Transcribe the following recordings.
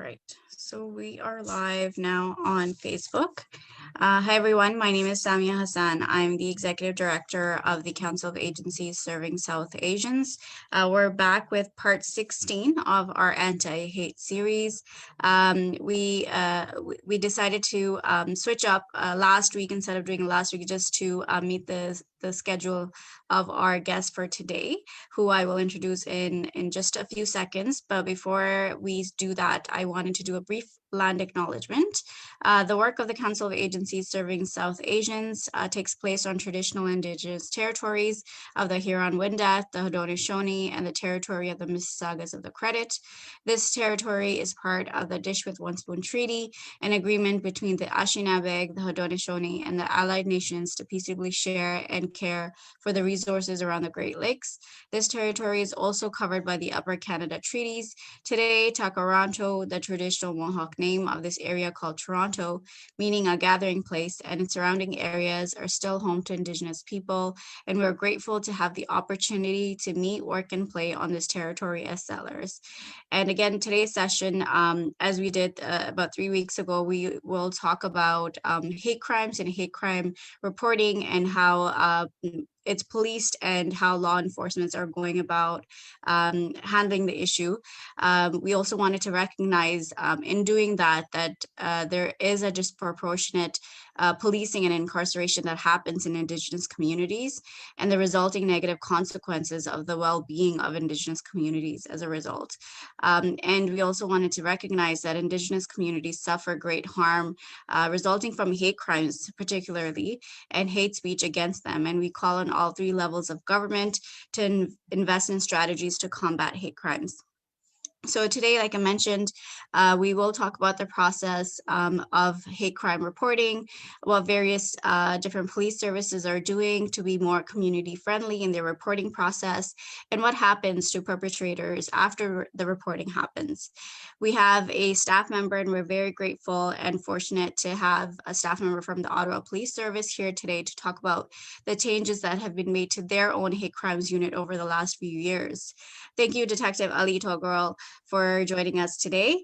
right, so we are live now on Facebook. Hi everyone, my name is Samia Hassan. I'm the Executive Director of the Council of Agencies Serving South Asians. We're back with part 16 of our anti-hate series. We decided to switch up last week instead of doing last week just to meet the schedule of our guest for today, who I will introduce in just a few seconds. But before we do that, I wanted to do a brief land acknowledgement. The work of the Council of Agencies Serving South Asians takes place on traditional Indigenous territories of the Huron-Wendat, the Haudenosaunee, and the territory of the Mississaugas of the Credit. This territory is part of the Dish with One Spoon Treaty, an agreement between the Anishinaabe, the Haudenosaunee, and the allied nations to peaceably share and care for the resources around the Great Lakes. This territory is also covered by the Upper Canada Treaties. Today, Takaranto, the traditional Mohawk name of this area called Toronto, meaning a gathering place, and its surrounding areas are still home to Indigenous people, and we're grateful to have the opportunity to meet, work, and play on this territory as settlers. And again, today's session, as we did about 3 weeks ago, we will talk about hate crimes and hate crime reporting and how it's policed and how law enforcement are going about handling the issue. We also wanted to recognize in doing that there is a disproportionate policing and incarceration that happens in Indigenous communities and the resulting negative consequences of the well-being of Indigenous communities as a result. And we also wanted to recognize that Indigenous communities suffer great harm resulting from hate crimes particularly, and hate speech against them. And we call on all three levels of government to invest in strategies to combat hate crimes. So today, like I mentioned, we will talk about the process of hate crime reporting, what various different police services are doing to be more community friendly in their reporting process, and what happens to perpetrators after the reporting happens. We have a staff member, and we're very grateful and fortunate to have a staff member from the Ottawa Police Service here today to talk about the changes that have been made to their own hate crimes unit over the last few years. Thank you, Detective Ali Toghrol, for joining us today.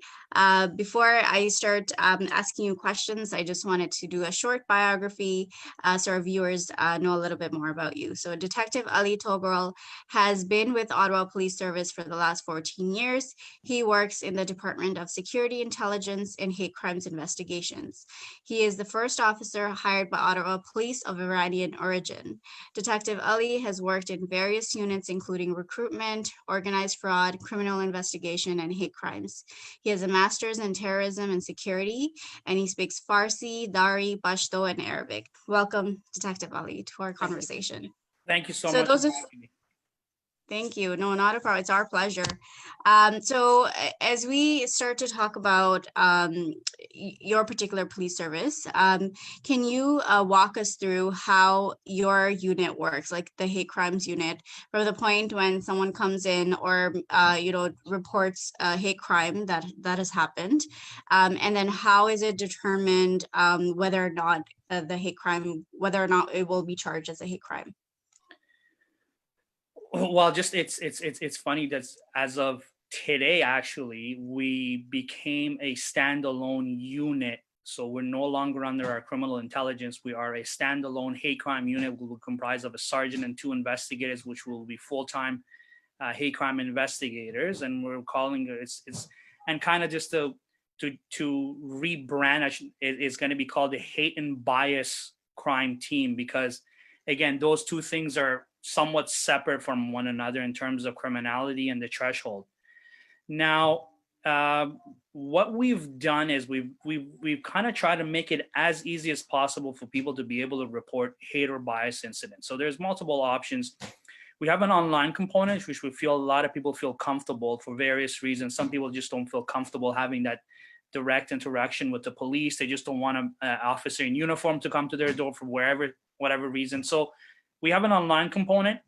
Before I start asking you questions, I just wanted to do a short biography so our viewers know a little bit more about you. So Detective Ali Toghrol has been with Ottawa Police Service for the last 14 years. He works in the Department of Security Intelligence and Hate Crimes Investigations. He is the first officer hired by Ottawa Police of Iranian origin. Detective Ali has worked in various units including recruitment, organized fraud, criminal investigation, and hate crimes. He has a master's in terrorism and security, and he speaks Farsi, Dari, Pashto, and Arabic. Welcome, Detective Ali, to our conversation. Thank you so much. Thank you. No, not a problem. It's our pleasure. So as we start to talk about your particular police service, can you walk us through how your unit works, like the hate crimes unit, from the point when someone comes in or reports a hate crime that has happened, and then how is it determined whether or not the hate crime, whether or not it will be charged as a hate crime? Well, just it's funny that as of today, actually, we became a standalone unit. So we're no longer under our criminal intelligence. We are a standalone hate crime unit. We will comprise of a sergeant and 2 investigators, which will be full-time hate crime investigators. And we're calling it's and kind of just to rebrand, it's going to be called the Hate and Bias Crime Team, because again, those two things are somewhat separate from one another in terms of criminality and the threshold. Now, what we've done is we've kind of tried to make it as easy as possible for people to be able to report hate or bias incidents. So there's multiple options. We have an online component, which we feel a lot of people feel comfortable for various reasons. Some people just don't feel comfortable having that direct interaction with the police. They just don't want an officer in uniform to come to their door for whatever reason. So we have an online component.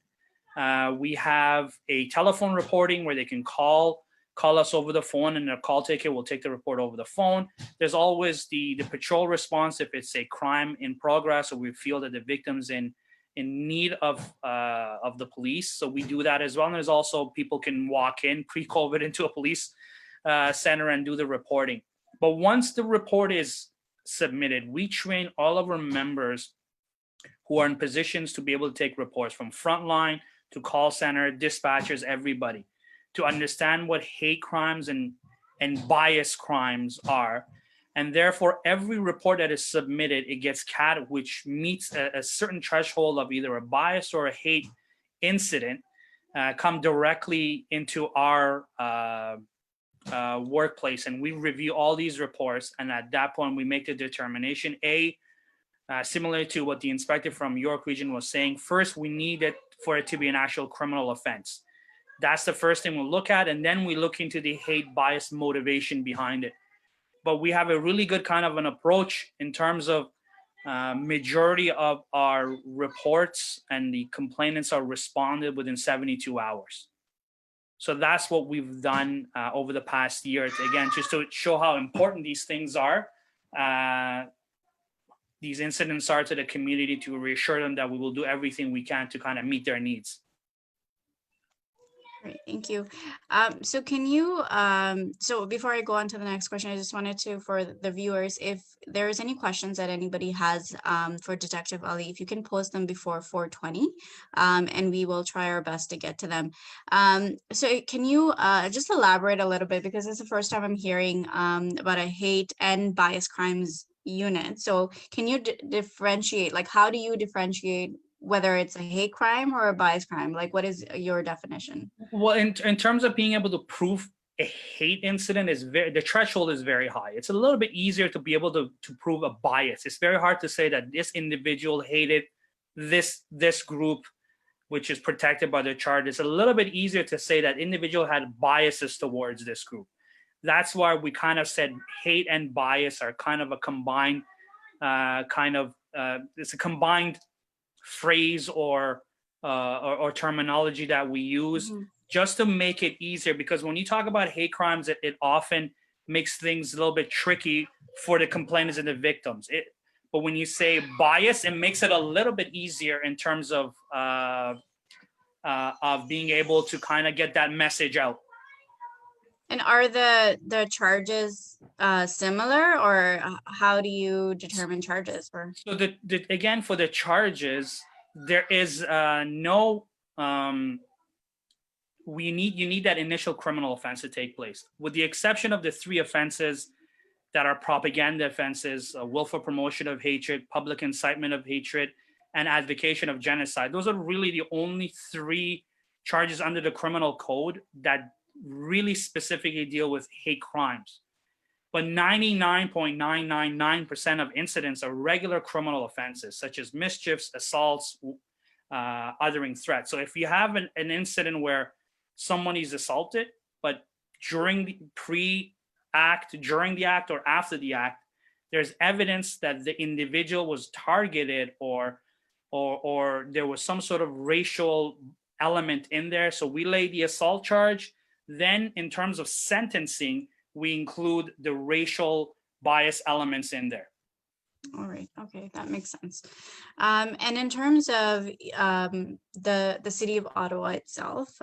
We have a telephone reporting where they can call us over the phone, and a call taker will take the report over the phone. There's always the patrol response if it's a crime in progress or we feel that the victim's in need of the police. So we do that as well. And there's also people can walk in pre-COVID into a police center and do the reporting. But once the report is submitted, we train all of our members who are in positions to be able to take reports, from frontline to call center, dispatchers, everybody, to understand what hate crimes and bias crimes are. And therefore, every report that is submitted, it gets which meets a certain threshold of either a bias or a hate incident, come directly into our workplace, and we review all these reports. And at that point, we make the determination. Similar to what the inspector from York Region was saying, first we need it for it to be an actual criminal offense. That's the first thing we'll look at, and then we look into the hate bias motivation behind it. But we have a really good kind of an approach in terms of majority of our reports and the complainants are responded within 72 hours. So that's what we've done over the past year. Again, just to show how important these things are, these incidents are to the community, to reassure them that we will do everything we can to kind of meet their needs. Great, thank you. So can you, so before I go on to the next question, I just wanted to, for the viewers, if there is any questions that anybody has for Detective Ali, if you can post them before 4:20, and we will try our best to get to them. So can you just elaborate a little bit, because it's the first time I'm hearing about a hate and bias crimes unit. So can you differentiate, like, how do you differentiate whether it's a hate crime or a bias crime? Like, what is your definition? Well, in terms of being able to prove a hate incident, the threshold is very high. It's a little bit easier to be able to prove a bias. It's very hard to say that this individual hated this group, which is protected by the charge. It's a little bit easier to say that individual had biases towards this group. That's why we kind of said hate and bias are kind of a combined it's a combined phrase or terminology that we use, just to make it easier. Because when you talk about hate crimes, it often makes things a little bit tricky for the complainants and the victims. But when you say bias, it makes it a little bit easier in terms of being able to kind of get that message out. And are the charges similar, or how do you determine charges for? So again, for the charges, there is no you need that initial criminal offense to take place, with the exception of the 3 offenses that are propaganda offenses: willful promotion of hatred, public incitement of hatred, and advocation of genocide. Those are really the only 3 charges under the criminal code that really specifically deal with hate crimes. But 99.999% of incidents are regular criminal offenses, such as mischiefs, assaults, othering threats. So if you have an incident where someone is assaulted, but during the pre-act, during the act, or after the act, there's evidence that the individual was targeted or there was some sort of racial element in there. So we lay the assault charge. Then in terms of sentencing, we include the racial bias elements in there. All right. Okay, that makes sense. And in terms of the city of Ottawa itself,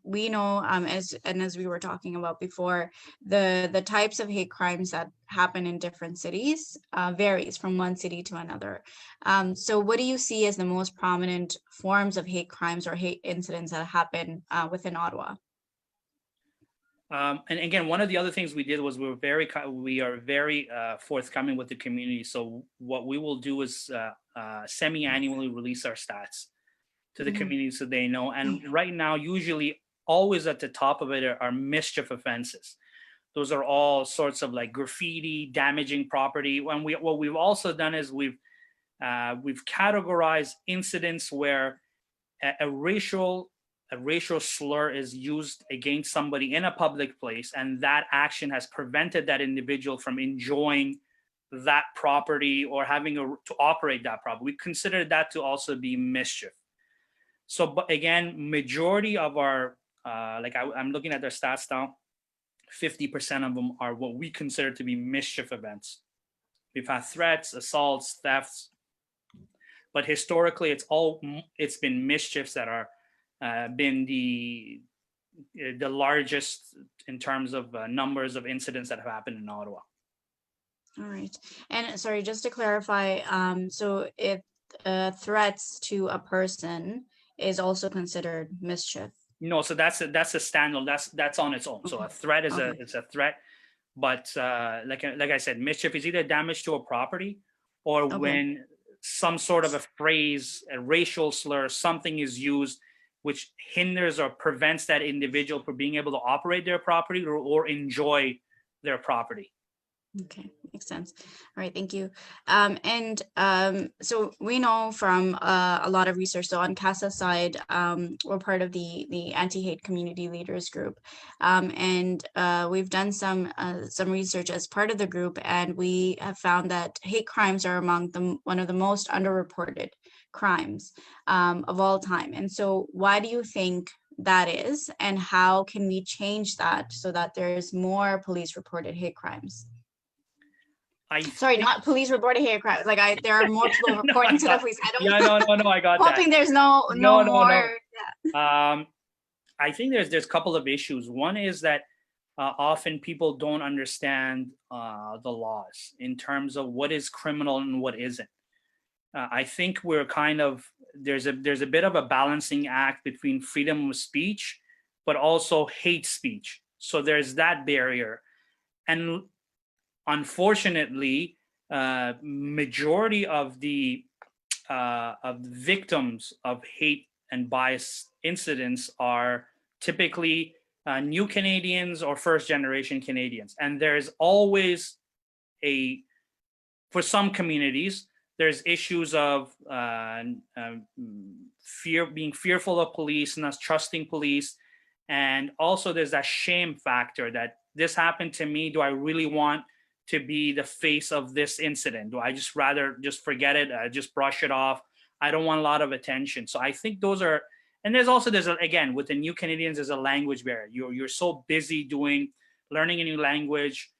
we know, as we were talking about before, the types of hate crimes that happen in different cities varies from one city to another. So what do you see as the most prominent forms of hate crimes or hate incidents that happen within Ottawa? And again, one of the other things we did was we are very forthcoming with the community. So what we will do is semi-annually release our stats to the community so they know. And right now, usually always at the top of it are mischief offenses. Those are all sorts of like graffiti, damaging property. What we've also done is we've categorized incidents where a racial slur is used against somebody in a public place, and that action has prevented that individual from enjoying that property or having to operate that property. We consider that to also be mischief. So, but again, majority of our, I'm looking at their stats now, 50% of them are what we consider to be mischief events. We've had threats, assaults, thefts, but historically it's been mischiefs that are been the the largest in terms of numbers of incidents that have happened in Ottawa. All right. And sorry, just to clarify, so if threats to a person is also considered mischief. No, so that's a standalone. That's on its own. So a threat is Okay. a threat, but like I said, mischief is either damage to a property, or Okay. when some sort of a phrase, a racial slur, something is used which hinders or prevents that individual from being able to operate their property or enjoy their property. Okay, makes sense. All right, thank you. So we know from a lot of research, so on CASA's side, we're part of the anti-hate community leaders group. And we've done some research as part of the group, and we have found that hate crimes are among one of the most underreported crimes of all time. And so why do you think that is, and how can we change that so that there's more police reported hate crimes? Sorry, not police reported hate crimes. Like there are more people reporting to the police. I don't. Yeah, no, I got that. Hoping there's no more. Yeah. I think there's a couple of issues. One is that often people don't understand the laws in terms of what is criminal and what isn't. I think we're kind of there's a bit of a balancing act between freedom of speech, but also hate speech. So there's that barrier, and unfortunately, majority of the victims of hate and bias incidents are typically new Canadians or first generation Canadians. And there's always for some communities, there's issues of being fearful of police and not trusting police. And also there's that shame factor that this happened to me. Do I really want to be the face of this incident? Do I just rather just forget it, just brush it off? I don't want a lot of attention. So I think those are, and again, with the new Canadians, there's a language barrier. You're so busy learning a new language,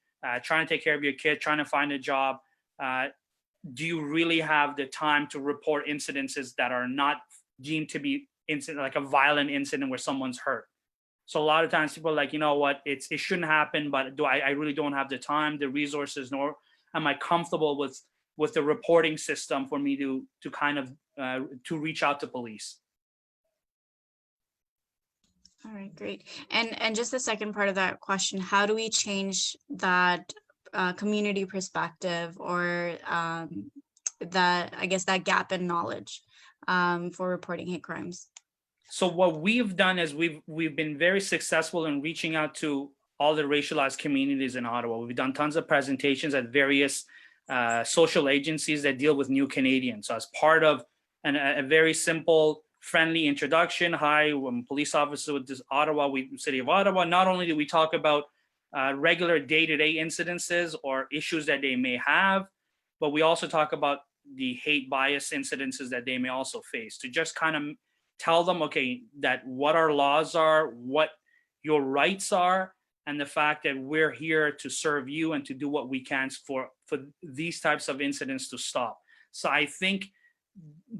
trying to take care of your kid, trying to find a job. Do you really have the time to report incidences that are not deemed to be like a violent incident where someone's hurt? So a lot of times people are like, you know what, it shouldn't happen, but I really don't have the time, the resources, nor am I comfortable with the reporting system for me to kind of to reach out to police. All right, great. And just the second part of that question, how do we change that community perspective, or that gap in knowledge for reporting hate crimes? So what we've done is we've been very successful in reaching out to all the racialized communities in Ottawa. We've done tons of presentations at various social agencies that deal with new Canadians. So as part of a very simple, friendly introduction, hi, I'm a police officer with this City of Ottawa. Not only do we talk about regular day-to-day incidences or issues that they may have, but we also talk about the hate bias incidences that they may also face, to just kind of tell them, okay, that what our laws are, what your rights are, and the fact that we're here to serve you and to do what we can for these types of incidents to stop. So I think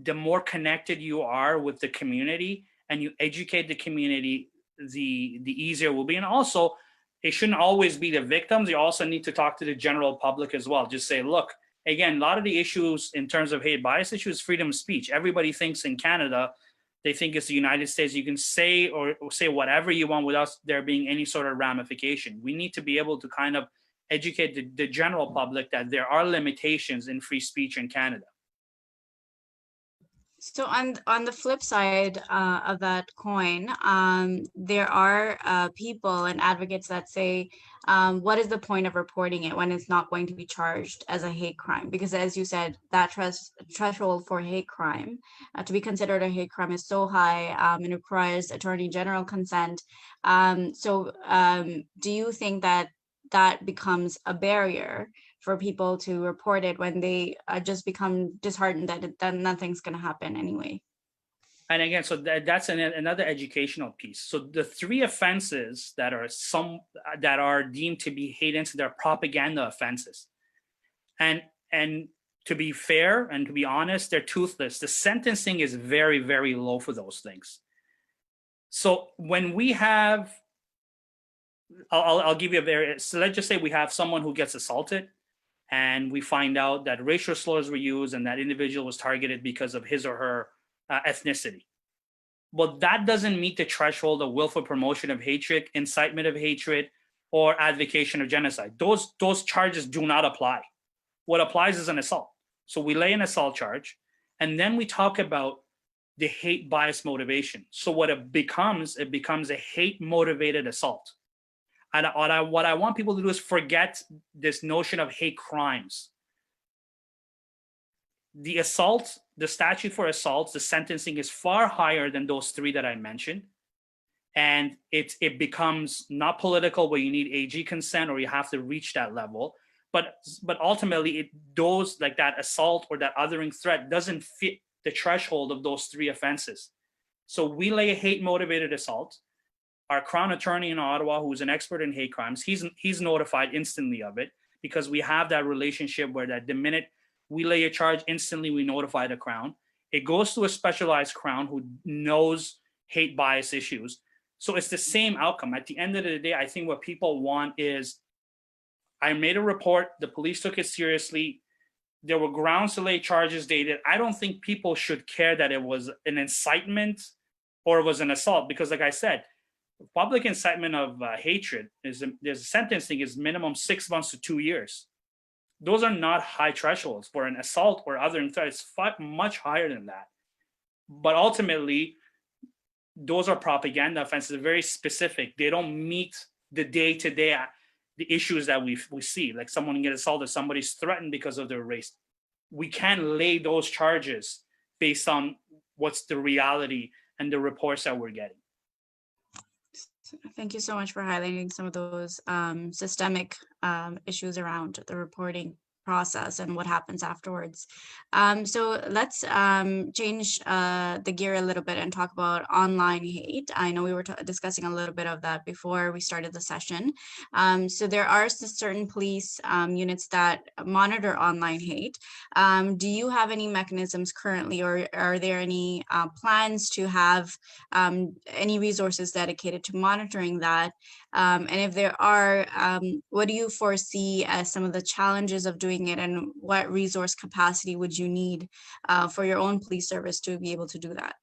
the more connected you are with the community and you educate the community, the easier it will be. And also, it shouldn't always be the victims. You also need to talk to the general public as well. Just say, look, again, a lot of the issues in terms of hate bias issues, freedom of speech. Everybody thinks in Canada, they think it's the United States. You can say or say whatever you want without there being any sort of ramification. We need to be able to kind of educate the general public that there are limitations in free speech in Canada. So on the flip side of that coin, there are people and advocates that say, what is the point of reporting it when it's not going to be charged as a hate crime? Because as you said, that threshold for hate crime to be considered a hate crime is so high, and requires Attorney General consent. So do you think that becomes a barrier for people to report it when they just become disheartened that nothing's going to happen anyway? And again, so that's another educational piece. So the three offenses that are deemed to be hate incidents, they're propaganda offenses. And to be fair and to be honest, they're toothless. The sentencing is very, very low for those things. So when we have, I'll give you a very, so let's just say we have someone who gets assaulted and we find out that racial slurs were used and that individual was targeted because of his or her ethnicity. Well, that doesn't meet the threshold of willful promotion of hatred, incitement of hatred, or advocation of genocide. Those charges do not apply. What applies is an assault. So we lay an assault charge, and then we talk about the hate bias motivation. So what it becomes a hate motivated assault. And what I want people to do is forget this notion of hate crimes. The assault, the statute for assaults, the sentencing is far higher than those three that I mentioned. And it becomes not political where you need AG consent or you have to reach that level. But ultimately, those like that assault or that othering threat doesn't fit the threshold of those three offenses. So we lay a hate motivated assault. Our Crown Attorney in Ottawa, who's an expert in hate crimes, he's notified instantly of it because we have that relationship where that the minute we lay a charge, instantly we notify the Crown. It goes to a specialized Crown who knows hate bias issues. So it's the same outcome. At the end of the day, I think what people want is, I made a report, the police took it seriously, there were grounds to lay charges dated. I don't think people should care that it was an incitement or it was an assault, because like I said, public incitement of hatred there's sentencing is minimum 6 months to 2 years. Those are not high thresholds for an assault or other threat. It's much higher than that. But ultimately, those are propaganda offenses, very specific. They don't meet the day-to-day the issues that we see, like someone get assaulted, somebody's threatened because of their race. We can't lay those charges based on what's the reality and the reports that we're getting. Thank you so much for highlighting some of those systemic issues around the reporting process and what happens afterwards. So let's change the gear a little bit and talk about online hate. I know we were discussing a little bit of that before we started the session. So there are certain police units that monitor online hate. Do you have any mechanisms currently, or are there any plans to have any resources dedicated to monitoring that? And if there are, what do you foresee as some of the challenges of doing it, and what resource capacity would you need for your own police service to be able to do that?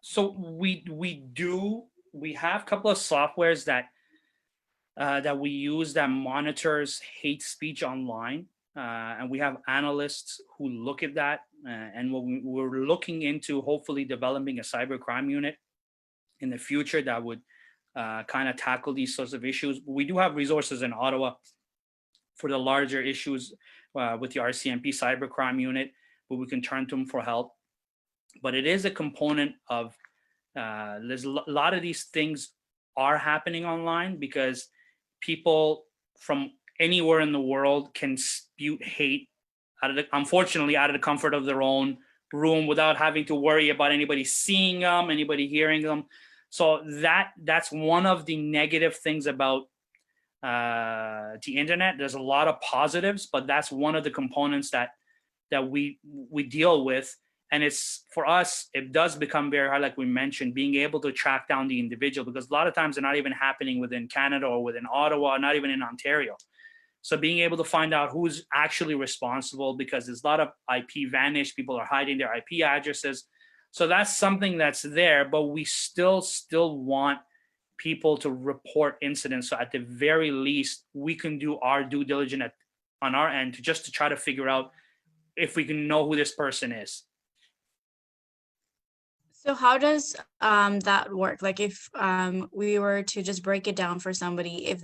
So we have a couple of softwares that we use that monitors hate speech online, and we have analysts who look at that, and we're looking into hopefully developing a cybercrime unit in the future that would kind of tackle these sorts of issues. We do have resources in Ottawa for the larger issues with the RCMP cybercrime unit, where we can turn to them for help. But it is a component of, there's a lot of these things are happening online because people from anywhere in the world can spew hate unfortunately out of the comfort of their own room without having to worry about anybody seeing them, anybody hearing them. So that's one of the negative things about the internet. There's a lot of positives, but that's one of the components that we deal with. And it's, for us, it does become very hard, like we mentioned, being able to track down the individual, because a lot of times they're not even happening within Canada or within Ottawa, not even in Ontario. So being able to find out who's actually responsible, because there's a lot of IP vanish, people are hiding their IP addresses. So that's something that's there, but we still want people to report incidents. So at the very least, we can do our due diligence on our end to try to figure out if we can know who this person is. So how does that work? Like if we were to just break it down for somebody, if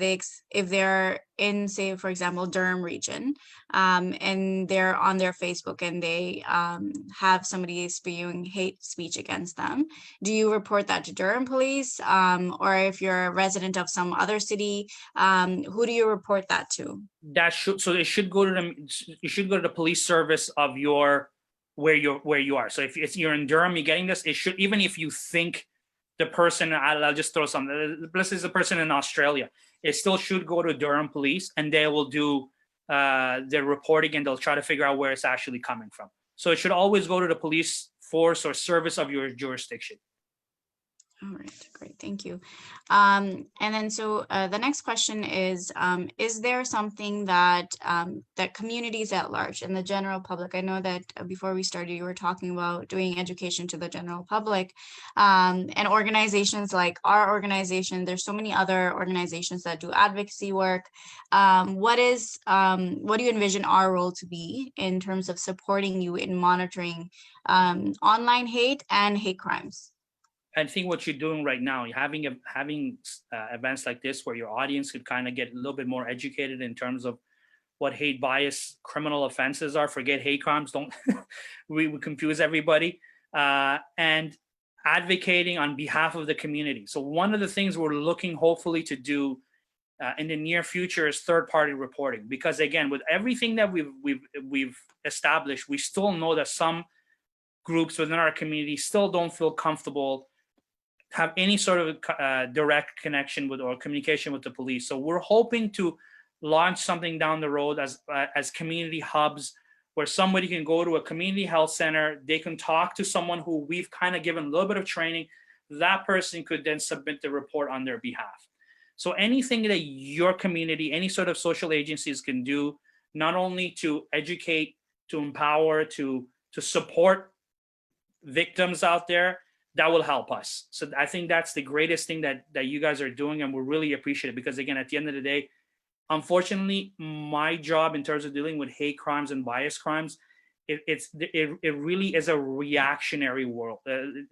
they're in, say, for example, Durham region, and they're on their Facebook and they have somebody spewing hate speech against them, do you report that to Durham police? Or if you're a resident of some other city, who do you report that to? It should go to the police service of where you are. So if you're in Durham, you're getting this, it should, even if you think the person, I'll just throw something, this is a person in Australia, it still should go to Durham police, and they will do their reporting, and they'll try to figure out where it's actually coming from. So it should always go to the police force or service of your jurisdiction. All right, great, thank you. And then so the next question is there something that that communities at large and the general public, I know that before we started, you were talking about doing education to the general public, and organizations like our organization, there's so many other organizations that do advocacy work. What do you envision our role to be in terms of supporting you in monitoring online hate and hate crimes? I think what you're doing right now, having events like this where your audience could kind of get a little bit more educated in terms of what hate bias criminal offenses are. Forget hate crimes. Don't we confuse everybody. And advocating on behalf of the community. So one of the things we're looking hopefully to do in the near future is third-party reporting, because again, with everything that we've established, we still know that some groups within our community still don't feel comfortable have any sort of direct connection with or communication with the police. So we're hoping to launch something down the road as community hubs, where somebody can go to a community health center, they can talk to someone who we've kind of given a little bit of training. That person could then submit the report on their behalf. So anything that your community, any sort of social agencies can do, not only to educate, to empower, to support victims out there, that will help us. So I think that's the greatest thing that you guys are doing, and we're really appreciative, because again, at the end of the day, unfortunately, my job in terms of dealing with hate crimes and bias crimes, it really is a reactionary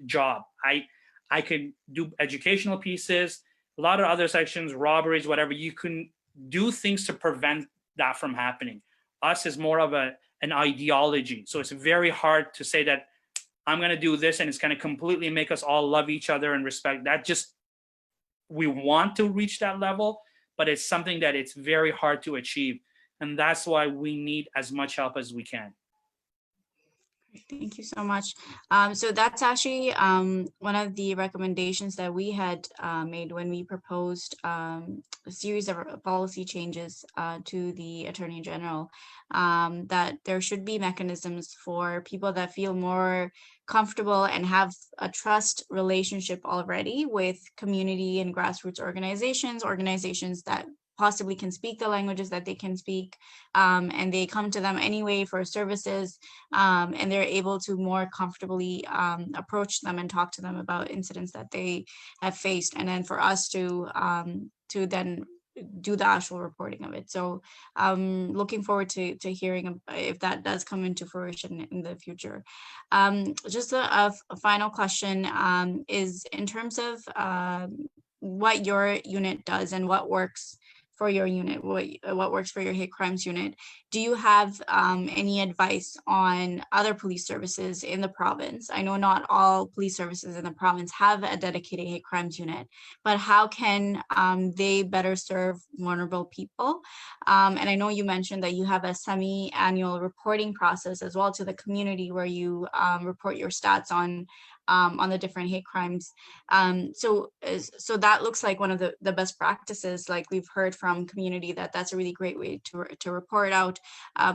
job. I can do educational pieces, a lot of other sections, robberies, whatever. You can do things to prevent that from happening. Us is more of an ideology, so it's very hard to say that I'm going to do this and it's going to completely make us all love each other and respect. That just, we want to reach that level, but it's something that it's very hard to achieve. And that's why we need as much help as we can. Thank you so much. So that's actually one of the recommendations that we had made when we proposed a series of policy changes to the Attorney General, that there should be mechanisms for people that feel more comfortable and have a trust relationship already with community and grassroots organizations that possibly can speak the languages that they can speak, and they come to them anyway for services, and they're able to more comfortably approach them and talk to them about incidents that they have faced, and then for us to then do the actual reporting of it. So looking forward to hearing if that does come into fruition in the future. Just a final question is in terms of what your unit does and what works for your unit, what works for your hate crimes unit. Do you have any advice on other police services in the province? I know not all police services in the province have a dedicated hate crimes unit, but how can they better serve vulnerable people? And I know you mentioned that you have a semi-annual reporting process as well to the community where you report your stats on the different hate crimes. So that looks like one of the best practices, like we've heard from community, that's a really great way to report out.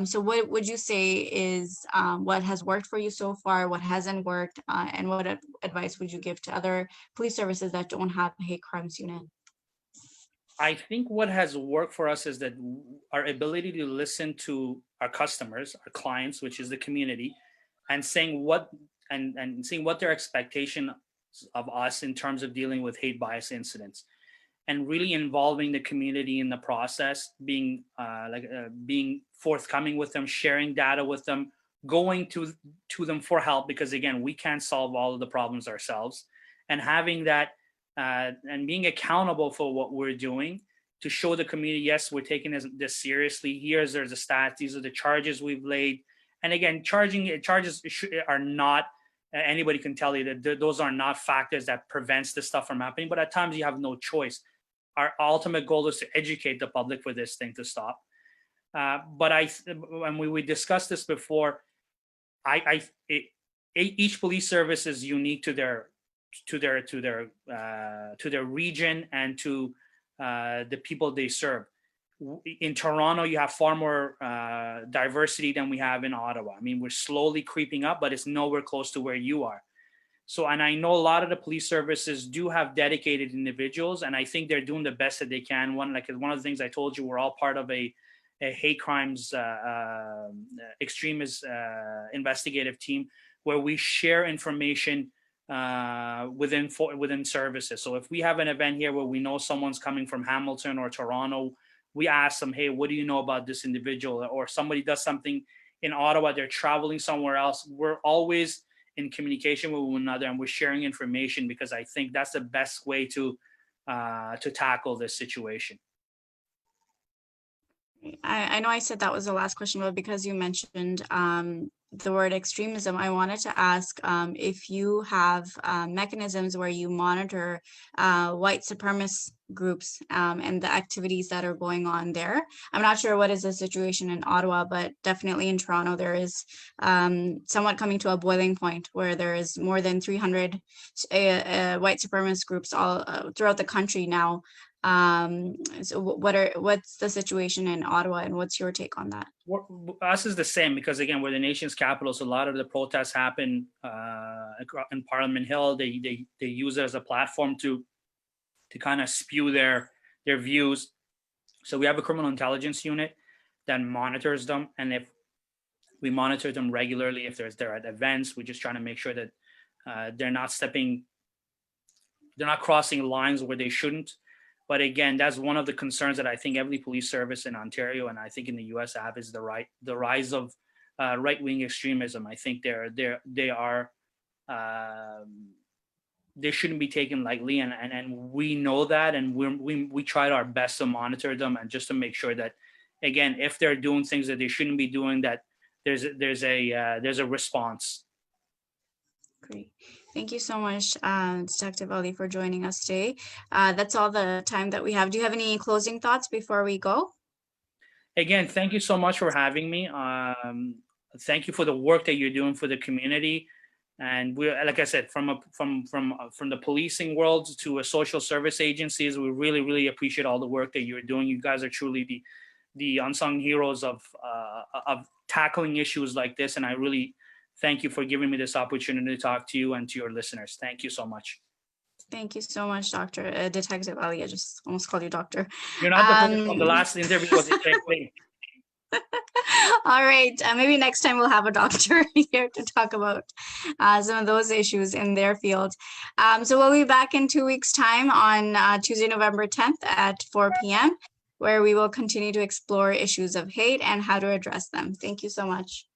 So what would you say is what has worked for you so far, what hasn't worked, and what advice would you give to other police services that don't have a hate crimes unit? I think what has worked for us is that our ability to listen to our customers, our clients, which is the community, and saying what and seeing what their expectation of us in terms of dealing with hate bias incidents, and really involving the community in the process, being being forthcoming with them, sharing data with them, going to them for help, because again, we can't solve all of the problems ourselves, and having that and being accountable for what we're doing to show the community, yes, we're taking this seriously. There's the stats. These are the charges we've laid. And again, charges are not, anybody can tell you that those are not factors that prevents this stuff from happening. But at times you have no choice. Our ultimate goal is to educate the public for this thing to stop. But when we discussed this before, each police service is unique to their region and to the people they serve. In Toronto, you have far more diversity than we have in Ottawa. I mean, we're slowly creeping up, but it's nowhere close to where you are. So, and I know a lot of the police services do have dedicated individuals, and I think they're doing the best that they can. One of the things I told you, we're all part of a hate crimes extremist investigative team where we share information within services. So if we have an event here where we know someone's coming from Hamilton or Toronto, we ask them, hey, what do you know about this individual? Or somebody does something in Ottawa, they're traveling somewhere else. We're always in communication with one another, and we're sharing information, because I think that's the best way to tackle this situation. I know I said that was the last question, but because you mentioned the word extremism, I wanted to ask if you have mechanisms where you monitor white supremacist groups and the activities that are going on there. I'm not sure what is the situation in Ottawa, but definitely in Toronto, there is somewhat coming to a boiling point where there is more than 300 white supremacist groups all throughout the country now. So what's the situation in Ottawa, and what's your take on that? Us is the same, because again, we're the nation's capital, so a lot of the protests happen in Parliament Hill. They use it as a platform to kind of spew their views. So we have a criminal intelligence unit that monitors them, and if we monitor them regularly, if they're at events, we just trying to make sure that they're not crossing lines where they shouldn't. But again, that's one of the concerns that I think every police service in Ontario and I think in the US have, is the rise of right-wing extremism. I think they shouldn't be taken lightly, and we know that, and we tried our best to monitor them, and just to make sure that, again, if they're doing things that they shouldn't be doing, that there's a response. Great. Thank you so much, Detective Ali, for joining us today. That's all the time that we have. Do you have any closing thoughts before we go? Again, thank you so much for having me. Thank you for the work that you're doing for the community. And we, like I said, from the policing world to a social service agencies, we really, really appreciate all the work that you're doing. You guys are truly the unsung heroes of tackling issues like this. And I really thank you for giving me this opportunity to talk to you and to your listeners. Thank you so much. Thank you so much, Dr. Detective Ali. I just almost called you doctor. You're not the first one. The last interview was the same thing. All right, maybe next time we'll have a doctor here to talk about some of those issues in their field. So we'll be back in 2 weeks' time on Tuesday, November 10th at 4 p.m., where we will continue to explore issues of hate and how to address them. Thank you so much.